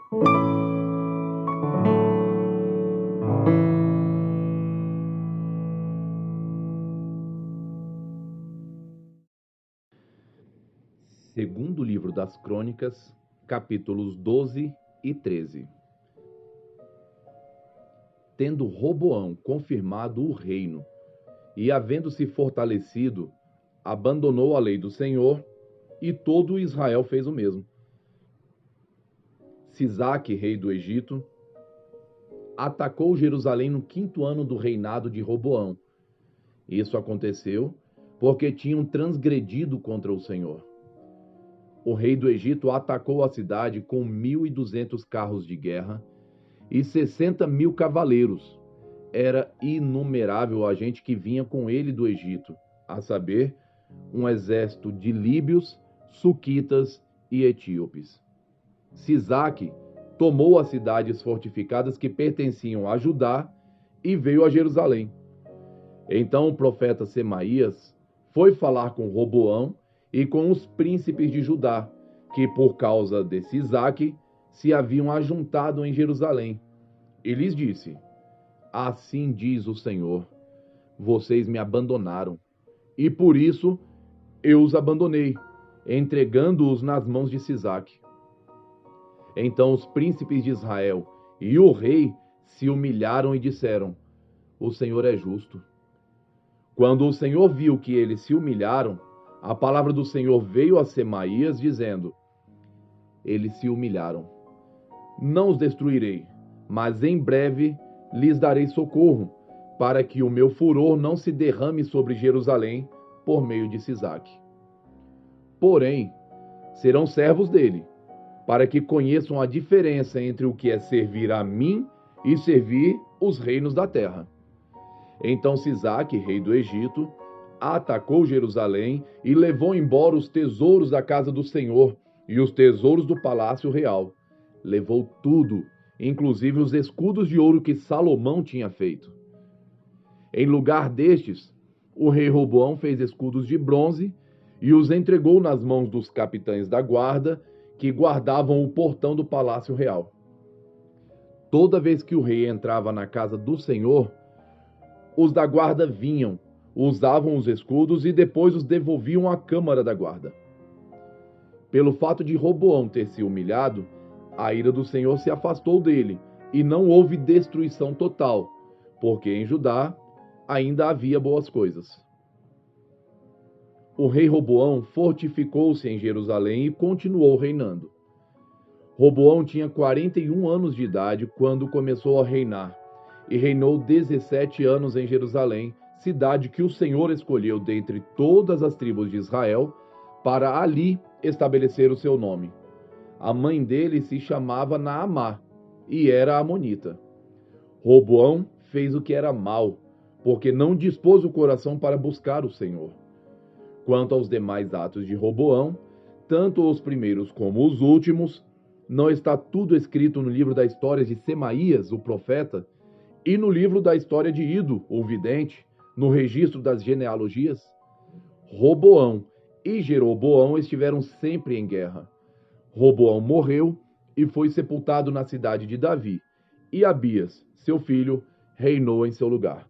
Segundo livro das Crônicas, capítulos 12 e 13. Tendo Roboão confirmado o reino e havendo-se fortalecido, abandonou a lei do Senhor e todo Israel fez o mesmo. Sisaque, rei do Egito, atacou Jerusalém no 5º ano do reinado de Roboão. Isso aconteceu porque tinham transgredido contra o Senhor. O rei do Egito atacou a cidade com 1.200 carros de guerra e 60.000 cavaleiros. Era inumerável a gente que vinha com ele do Egito, a saber, um exército de líbios, suquitas e etíopes. Sisaque tomou as cidades fortificadas que pertenciam a Judá e veio a Jerusalém. Então o profeta Semaías foi falar com Roboão e com os príncipes de Judá, que por causa de Sisaque se haviam ajuntado em Jerusalém. E lhes disse: Assim diz o Senhor, vocês me abandonaram, e por isso eu os abandonei, entregando-os nas mãos de Sisaque. Então os príncipes de Israel e o rei se humilharam e disseram: O Senhor é justo. Quando o Senhor viu que eles se humilharam, a palavra do Senhor veio a Semaías, dizendo: Eles se humilharam. Não os destruirei, mas em breve lhes darei socorro, para que o meu furor não se derrame sobre Jerusalém por meio de Sisaque. Porém, serão servos dele, para que conheçam a diferença entre o que é servir a mim e servir os reinos da terra. Então Sisaque, rei do Egito, atacou Jerusalém e levou embora os tesouros da casa do Senhor e os tesouros do palácio real. Levou tudo, inclusive os escudos de ouro que Salomão tinha feito. Em lugar destes, o rei Roboão fez escudos de bronze e os entregou nas mãos dos capitães da guarda que guardavam o portão do palácio real. Toda vez que o rei entrava na casa do Senhor, os da guarda vinham, usavam os escudos e depois os devolviam à câmara da guarda. Pelo fato de Roboão ter se humilhado, a ira do Senhor se afastou dele e não houve destruição total, porque em Judá ainda havia boas coisas. O rei Roboão fortificou-se em Jerusalém e continuou reinando. Roboão tinha 41 anos de idade quando começou a reinar, e reinou 17 anos em Jerusalém, cidade que o Senhor escolheu dentre todas as tribos de Israel, para ali estabelecer o seu nome. A mãe dele se chamava Naamá, e era amonita. Roboão fez o que era mal, porque não dispôs o coração para buscar o Senhor. Quanto aos demais atos de Roboão, tanto os primeiros como os últimos, não está tudo escrito no livro da história de Semaías, o profeta, e no livro da história de Ido, o vidente, no registro das genealogias? Roboão e Jeroboão estiveram sempre em guerra. Roboão morreu e foi sepultado na cidade de Davi, e Abias, seu filho, reinou em seu lugar.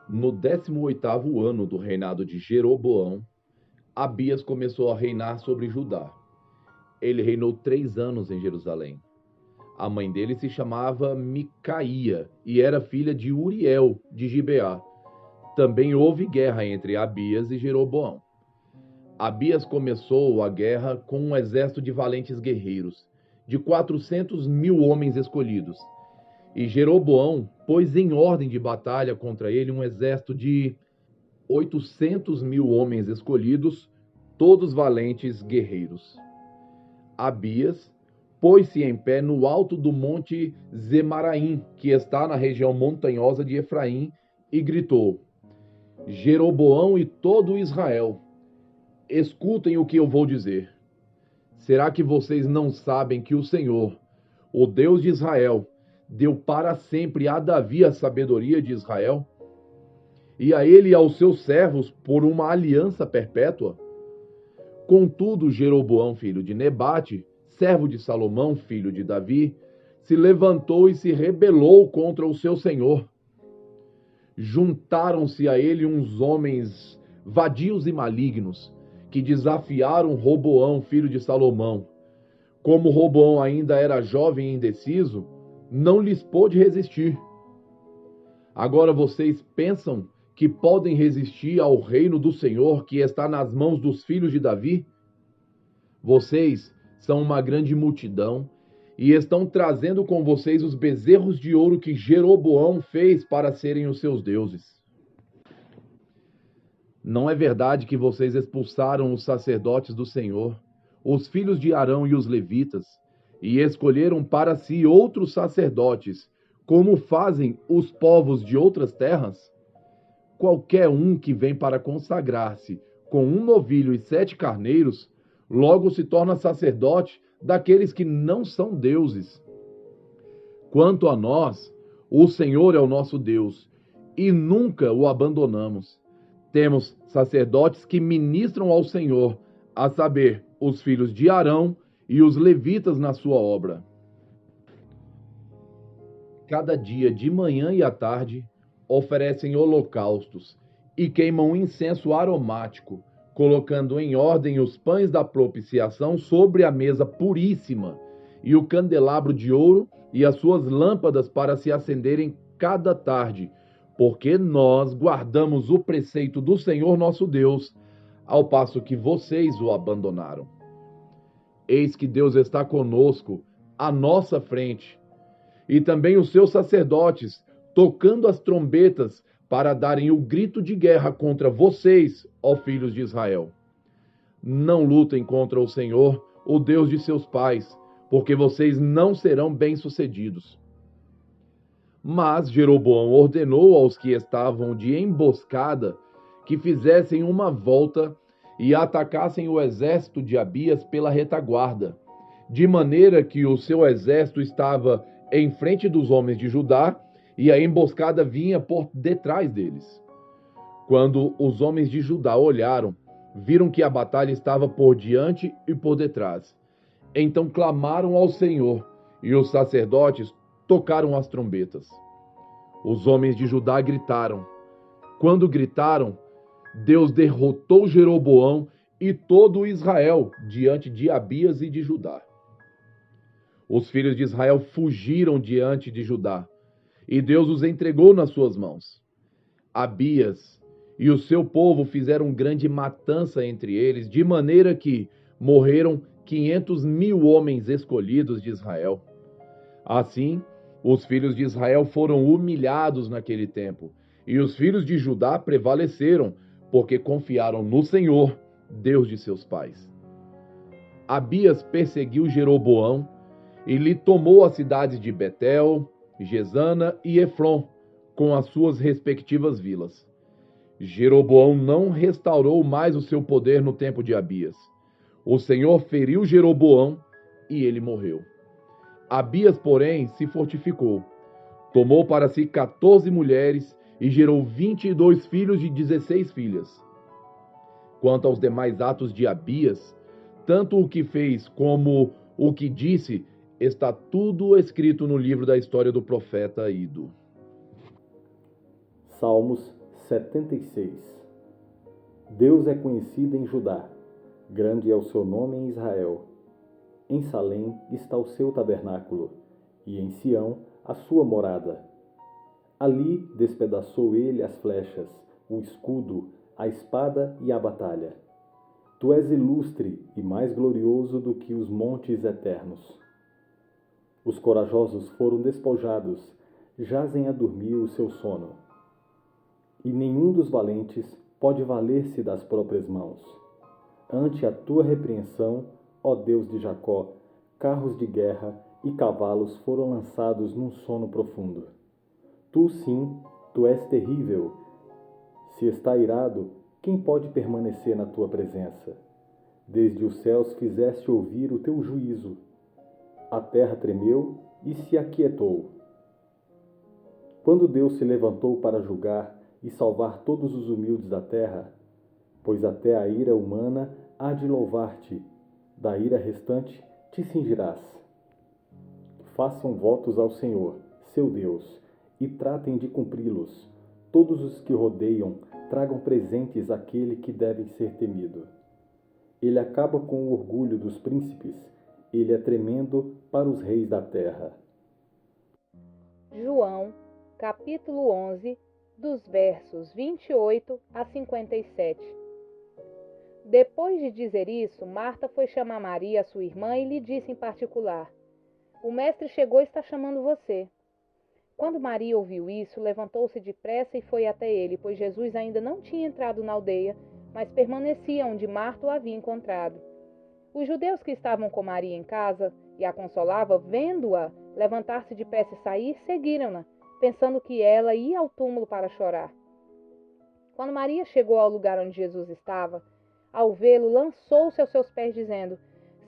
No 18º ano do reinado de Jeroboão, Abias começou a reinar sobre Judá. Ele reinou 3 anos em Jerusalém. A mãe dele se chamava Micaía e era filha de Uriel, de Gibeá. Também houve guerra entre Abias e Jeroboão. Abias começou a guerra com um exército de valentes guerreiros, de 400.000 homens escolhidos. E Jeroboão pôs em ordem de batalha contra ele um exército de 800.000 homens escolhidos, todos valentes guerreiros. Abias pôs-se em pé no alto do monte Zemaraim, que está na região montanhosa de Efraim, e gritou: Jeroboão e todo Israel, escutem o que eu vou dizer. Será que vocês não sabem que o Senhor, o Deus de Israel, deu para sempre a Davi a sabedoria de Israel, e a ele e aos seus servos por uma aliança perpétua? Contudo, Jeroboão, filho de Nebate, servo de Salomão, filho de Davi, se levantou e se rebelou contra o seu senhor. Juntaram-se a ele uns homens vadios e malignos, que desafiaram Roboão, filho de Salomão. Como Roboão ainda era jovem e indeciso, não lhes pôde resistir. Agora vocês pensam que podem resistir ao reino do Senhor que está nas mãos dos filhos de Davi? Vocês são uma grande multidão e estão trazendo com vocês os bezerros de ouro que Jeroboão fez para serem os seus deuses. Não é verdade que vocês expulsaram os sacerdotes do Senhor, os filhos de Arão e os levitas, e escolheram para si outros sacerdotes, como fazem os povos de outras terras? Qualquer um que vem para consagrar-se com um novilho e 7 carneiros, logo se torna sacerdote daqueles que não são deuses. Quanto a nós, o Senhor é o nosso Deus, e nunca o abandonamos. Temos sacerdotes que ministram ao Senhor, a saber, os filhos de Arão e os levitas na sua obra. Cada dia, de manhã e à tarde, oferecem holocaustos e queimam incenso aromático, colocando em ordem os pães da propiciação sobre a mesa puríssima, e o candelabro de ouro e as suas lâmpadas para se acenderem cada tarde, porque nós guardamos o preceito do Senhor nosso Deus, ao passo que vocês o abandonaram. Eis que Deus está conosco, à nossa frente, e também os seus sacerdotes, tocando as trombetas para darem o grito de guerra contra vocês, ó filhos de Israel. Não lutem contra o Senhor, o Deus de seus pais, porque vocês não serão bem-sucedidos. Mas Jeroboão ordenou aos que estavam de emboscada que fizessem uma volta e atacassem o exército de Abias pela retaguarda, de maneira que o seu exército estava em frente dos homens de Judá e a emboscada vinha por detrás deles. Quando os homens de Judá olharam, viram que a batalha estava por diante e por detrás. Então clamaram ao Senhor, e os sacerdotes tocaram as trombetas. Os homens de Judá gritaram. Quando gritaram, Deus derrotou Jeroboão e todo Israel diante de Abias e de Judá. Os filhos de Israel fugiram diante de Judá, e Deus os entregou nas suas mãos. Abias e o seu povo fizeram grande matança entre eles, de maneira que morreram 500.000 homens escolhidos de Israel. Assim, os filhos de Israel foram humilhados naquele tempo, e os filhos de Judá prevaleceram, porque confiaram no Senhor, Deus de seus pais. Abias perseguiu Jeroboão e lhe tomou as cidades de Betel, Gesana e Efron, com as suas respectivas vilas. Jeroboão não restaurou mais o seu poder no tempo de Abias. O Senhor feriu Jeroboão e ele morreu. Abias, porém, se fortificou. Tomou para si 14 mulheres e gerou 22 filhos e 16 filhas. Quanto aos demais atos de Abias, tanto o que fez como o que disse, está tudo escrito no livro da história do profeta Ido. Salmos 76. Deus é conhecido em Judá, grande é o seu nome em Israel. Em Salém está o seu tabernáculo, e em Sião a sua morada. Ali despedaçou ele as flechas, o escudo, a espada e a batalha. Tu és ilustre e mais glorioso do que os montes eternos. Os corajosos foram despojados, jazem a dormir o seu sono. E nenhum dos valentes pode valer-se das próprias mãos. Ante a tua repreensão, ó Deus de Jacó, carros de guerra e cavalos foram lançados num sono profundo. Tu sim, tu és terrível. Se está irado, quem pode permanecer na tua presença? Desde os céus fizeste ouvir o teu juízo. A terra tremeu e se aquietou. Quando Deus se levantou para julgar e salvar todos os humildes da terra, pois até a ira humana há de louvar-te, da ira restante te cingirás. Façam votos ao Senhor, seu Deus, e tratem de cumpri-los. Todos os que rodeiam tragam presentes àquele que deve ser temido. Ele acaba com o orgulho dos príncipes, ele é tremendo para os reis da terra. João, capítulo 11, dos versos 28 a 57. Depois de dizer isso, Marta foi chamar Maria, sua irmã, e lhe disse em particular: O mestre chegou e está chamando você. Quando Maria ouviu isso, levantou-se depressa e foi até ele, pois Jesus ainda não tinha entrado na aldeia, mas permanecia onde Marta o havia encontrado. Os judeus que estavam com Maria em casa e a consolavam, vendo-a levantar-se depressa e sair, seguiram-na, pensando que ela ia ao túmulo para chorar. Quando Maria chegou ao lugar onde Jesus estava, ao vê-lo, lançou-se aos seus pés, dizendo: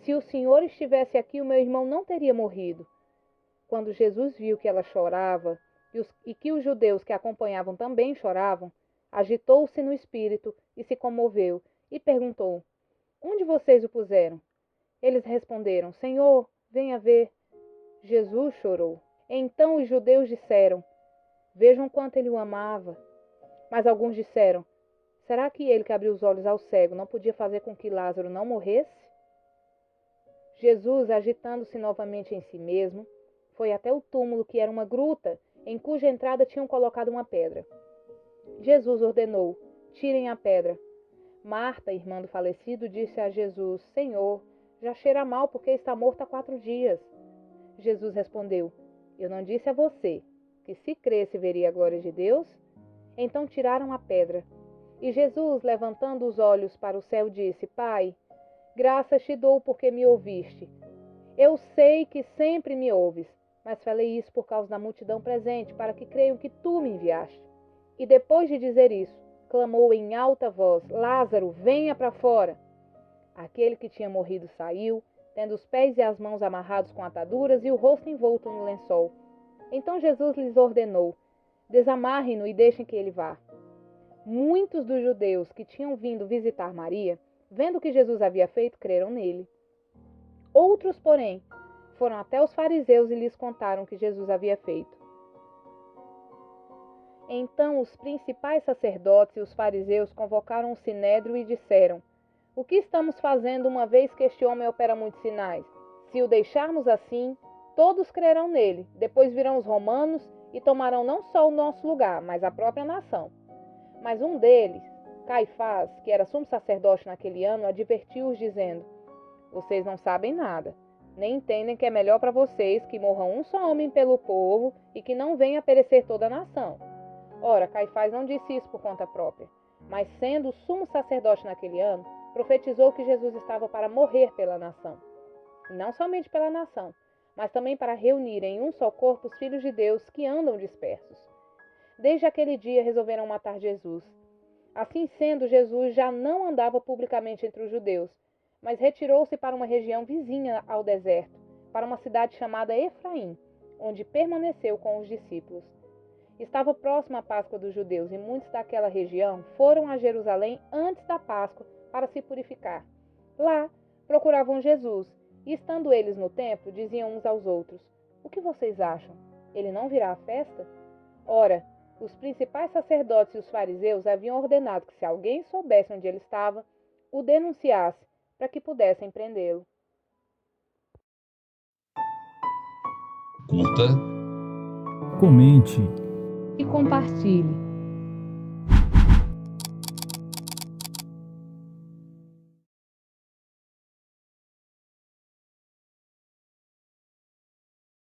Se o Senhor estivesse aqui, o meu irmão não teria morrido. Quando Jesus viu que ela chorava e que os judeus que a acompanhavam também choravam, agitou-se no espírito e se comoveu, e perguntou: Onde vocês o puseram? Eles responderam: Senhor, venha ver. Jesus chorou. Então os judeus disseram: Vejam quanto ele o amava. Mas alguns disseram: Será que ele que abriu os olhos ao cego não podia fazer com que Lázaro não morresse? Jesus, agitando-se novamente em si mesmo, foi até o túmulo, que era uma gruta, em cuja entrada tinham colocado uma pedra. Jesus ordenou: Tirem a pedra. Marta, irmã do falecido, disse a Jesus: Senhor, já cheira mal porque está morto há 4 dias. Jesus respondeu: Eu não disse a você que se cresce veria a glória de Deus? Então tiraram a pedra. E Jesus, levantando os olhos para o céu, disse: Pai, graças te dou porque me ouviste. Eu sei que sempre me ouves, mas falei isso por causa da multidão presente, para que creiam que tu me enviaste. E depois de dizer isso, clamou em alta voz: Lázaro, venha para fora. Aquele que tinha morrido saiu, tendo os pés e as mãos amarrados com ataduras e o rosto envolto no lençol. Então Jesus lhes ordenou: Desamarrem-no e deixem que ele vá. Muitos dos judeus que tinham vindo visitar Maria, vendo o que Jesus havia feito, creram nele. Outros, porém, foram até os fariseus e lhes contaram o que Jesus havia feito. Então os principais sacerdotes e os fariseus convocaram o sinédrio e disseram: O que estamos fazendo, uma vez que este homem opera muitos sinais? Se o deixarmos assim, todos crerão nele. Depois virão os romanos e tomarão não só o nosso lugar, mas a própria nação. Mas um deles, Caifás, que era sumo sacerdote naquele ano, advertiu-os dizendo: Vocês não sabem nada, nem entendem que é melhor para vocês que morra um só homem pelo povo e que não venha a perecer toda a nação. Ora, Caifás não disse isso por conta própria, mas sendo o sumo sacerdote naquele ano, profetizou que Jesus estava para morrer pela nação. E não somente pela nação, mas também para reunir em um só corpo os filhos de Deus que andam dispersos. Desde aquele dia resolveram matar Jesus. Assim sendo, Jesus já não andava publicamente entre os judeus, mas retirou-se para uma região vizinha ao deserto, para uma cidade chamada Efraim, onde permaneceu com os discípulos. Estava próxima a Páscoa dos judeus e muitos daquela região foram a Jerusalém antes da Páscoa para se purificar. Lá procuravam Jesus e, estando eles no templo, diziam uns aos outros: O que vocês acham? Ele não virá à festa? Ora, os principais sacerdotes e os fariseus haviam ordenado que, se alguém soubesse onde ele estava, o denunciasse para que pudessem prendê-lo. Curta, Comente E compartilhe.